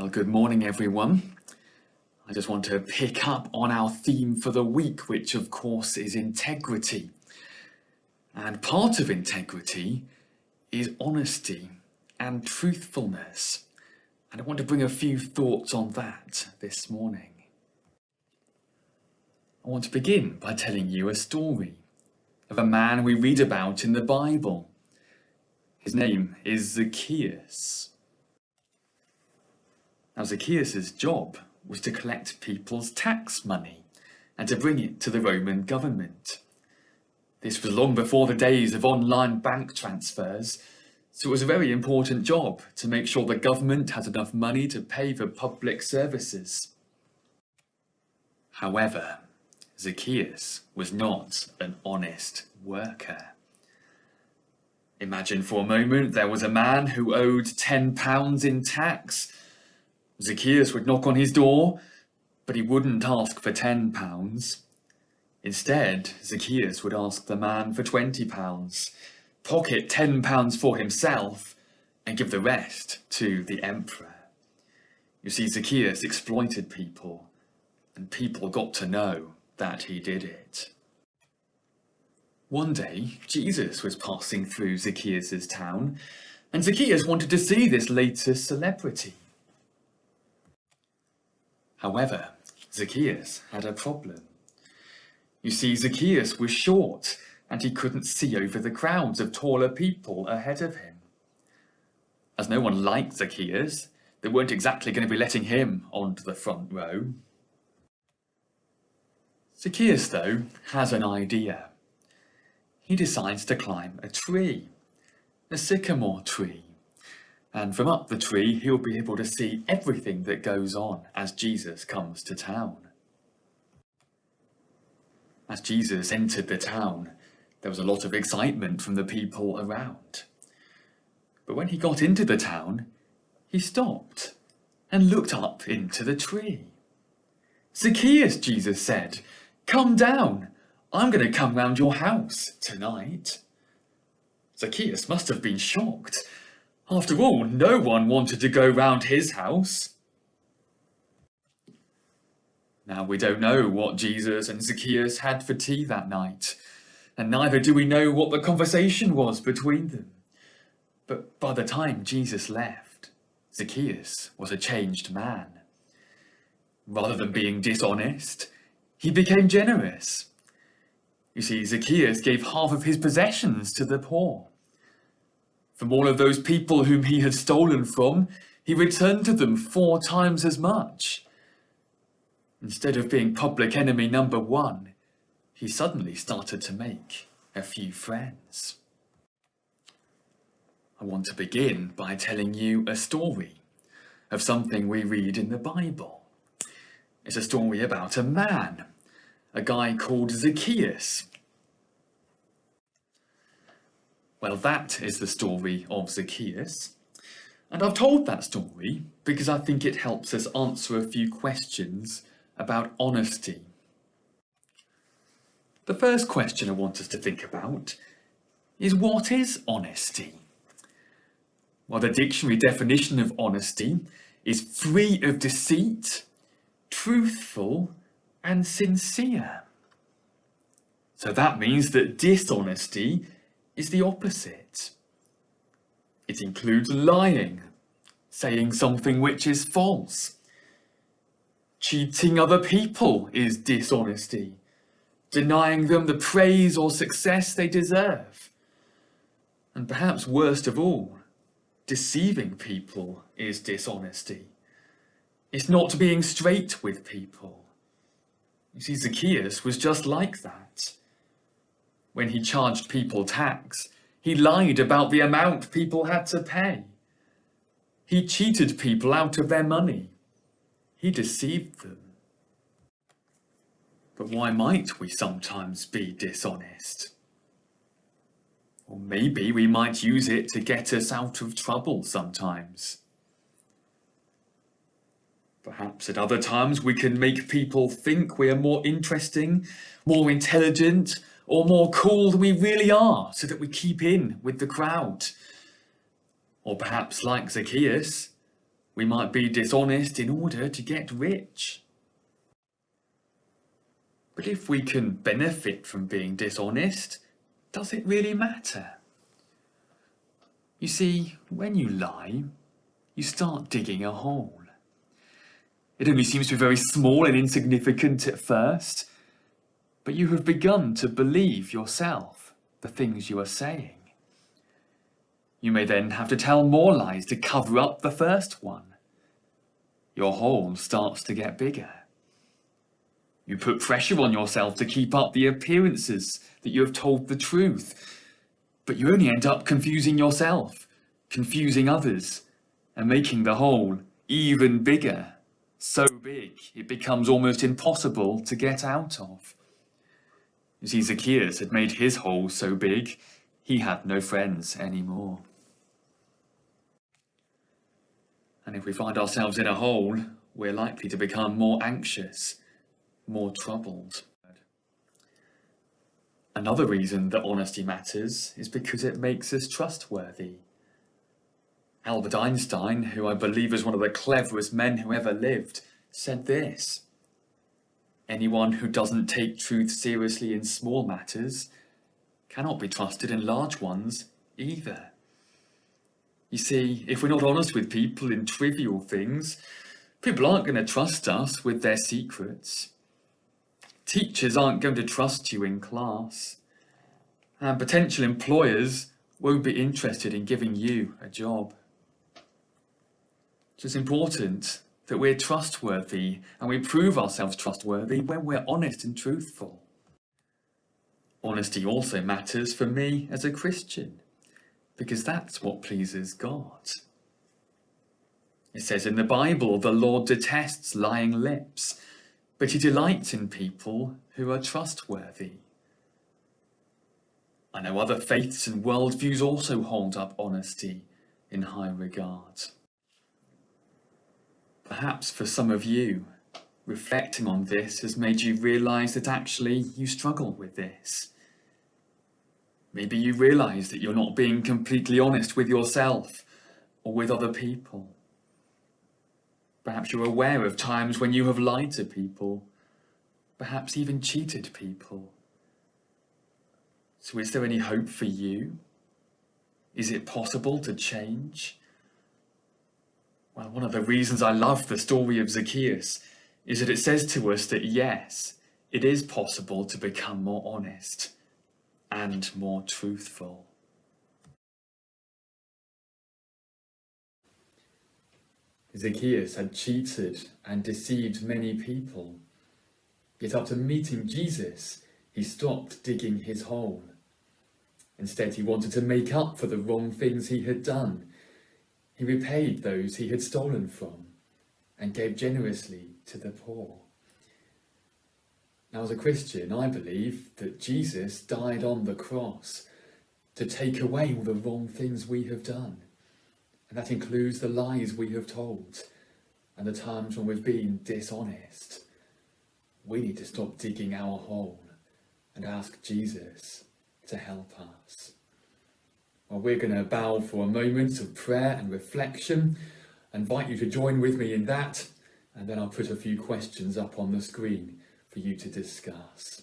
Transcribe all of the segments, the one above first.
Well, good morning, everyone. I just want to pick up on our theme for the week, which of course is integrity. And part of integrity is honesty and truthfulness. And I want to bring a few thoughts on that this morning. I want to begin by telling you a story of a man we read about in the Bible. His name is Zacchaeus. Now, Zacchaeus' job was to collect people's tax money and to bring it to the Roman government. This was long before the days of online bank transfers, so it was a very important job to make sure the government had enough money to pay for public services. However, Zacchaeus was not an honest worker. Imagine for a moment there was a man who owed £10 in tax. Zacchaeus would knock on his door, but he wouldn't ask for £10. Instead, Zacchaeus would ask the man for £20, pocket £10 for himself, and give the rest to the emperor. You see, Zacchaeus exploited people, and people got to know that he did it. One day, Jesus was passing through Zacchaeus' town, and Zacchaeus wanted to see this latest celebrity. However, Zacchaeus had a problem. You see, Zacchaeus was short, and he couldn't see over the crowds of taller people ahead of him. As no one liked Zacchaeus, they weren't exactly going to be letting him onto the front row. Zacchaeus, though, has an idea. He decides to climb a tree, a sycamore tree. And from up the tree, he'll be able to see everything that goes on as Jesus comes to town. As Jesus entered the town, there was a lot of excitement from the people around. But when he got into the town, he stopped and looked up into the tree. "Zacchaeus," Jesus said, "come down. I'm going to come round your house tonight." Zacchaeus must have been shocked. After all, no one wanted to go round his house. Now, we don't know what Jesus and Zacchaeus had for tea that night, and neither do we know what the conversation was between them. But by the time Jesus left, Zacchaeus was a changed man. Rather than being dishonest, he became generous. You see, Zacchaeus gave half of his possessions to the poor. From all of those people whom he had stolen from, he returned to them 4 times as much. Instead of being public enemy number 1, he suddenly started to make a few friends. I want to begin by telling you a story of something we read in the Bible. It's a story about a man, a guy called Zacchaeus. Well, that is the story of Zacchaeus, and I've told that story because I think it helps us answer a few questions about honesty. The first question I want us to think about is, what is honesty? Well, the dictionary definition of honesty is free of deceit, truthful, and sincere. So that means that dishonesty is the opposite. It includes lying, saying something which is false. Cheating other people is dishonesty, denying them the praise or success they deserve. And perhaps worst of all, deceiving people is dishonesty. It's not being straight with people. You see, Zacchaeus was just like that. When he charged people tax, he lied about the amount people had to pay. He cheated people out of their money. He deceived them. But why might we sometimes be dishonest? Or maybe we might use it to get us out of trouble sometimes. Perhaps at other times we can make people think we are more interesting, more intelligent, or more cool than we really are, so that we keep in with the crowd. Or perhaps, like Zacchaeus, We might be dishonest in order to get rich. But if we can benefit from being dishonest, does it really matter? You see, when you lie, you start digging a hole. It only seems to be very small and insignificant at first, but you have begun to believe yourself the things you are saying. You may then have to tell more lies to cover up the first one. Your hole starts to get bigger. You put pressure on yourself to keep up the appearances that you have told the truth, but you only end up confusing yourself, confusing others, and making the hole even bigger. So big, it becomes almost impossible to get out of. You see, Zacchaeus had made his hole so big, he had no friends anymore. And if we find ourselves in a hole, we're likely to become more anxious, more troubled. Another reason that honesty matters is because it makes us trustworthy. Albert Einstein, who I believe is one of the cleverest men who ever lived, said this: "Anyone who doesn't take truth seriously in small matters cannot be trusted in large ones either." You see, if we're not honest with people in trivial things, people aren't going to trust us with their secrets. Teachers aren't going to trust you in class. And potential employers won't be interested in giving you a job. So it's important that we're trustworthy, and we prove ourselves trustworthy when we're honest and truthful. Honesty also matters for me as a Christian, because that's what pleases God. It says in the Bible, the Lord detests lying lips, but he delights in people who are trustworthy. I know other faiths and worldviews also hold up honesty in high regard. Perhaps for some of you, reflecting on this has made you realise that actually you struggle with this. Maybe you realise that you're not being completely honest with yourself or with other people. Perhaps you're aware of times when you have lied to people, perhaps even cheated people. So is there any hope for you? Is it possible to change? Well, one of the reasons I love the story of Zacchaeus is that it says to us that yes, it is possible to become more honest and more truthful. Zacchaeus had cheated and deceived many people. Yet after meeting Jesus, he stopped digging his hole. Instead, he wanted to make up for the wrong things he had done. He repaid those he had stolen from and gave generously to the poor. Now, as a Christian, I believe that Jesus died on the cross to take away all the wrong things we have done. And that includes the lies we have told and the times when we've been dishonest. We need to stop digging our hole and ask Jesus to help us. Well, we're going to bow for a moment of prayer and reflection. I invite you to join with me in that, and then I'll put a few questions up on the screen for you to discuss.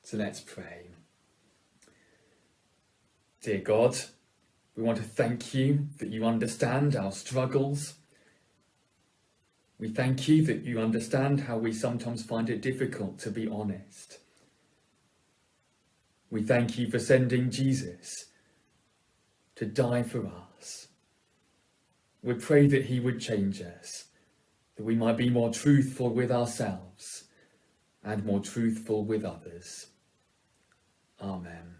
So let's pray. Dear God, we want to thank you that you understand our struggles. We thank you that you understand how we sometimes find it difficult to be honest. We thank you for sending Jesus to die for us. We pray that he would change us, that we might be more truthful with ourselves and more truthful with others. Amen.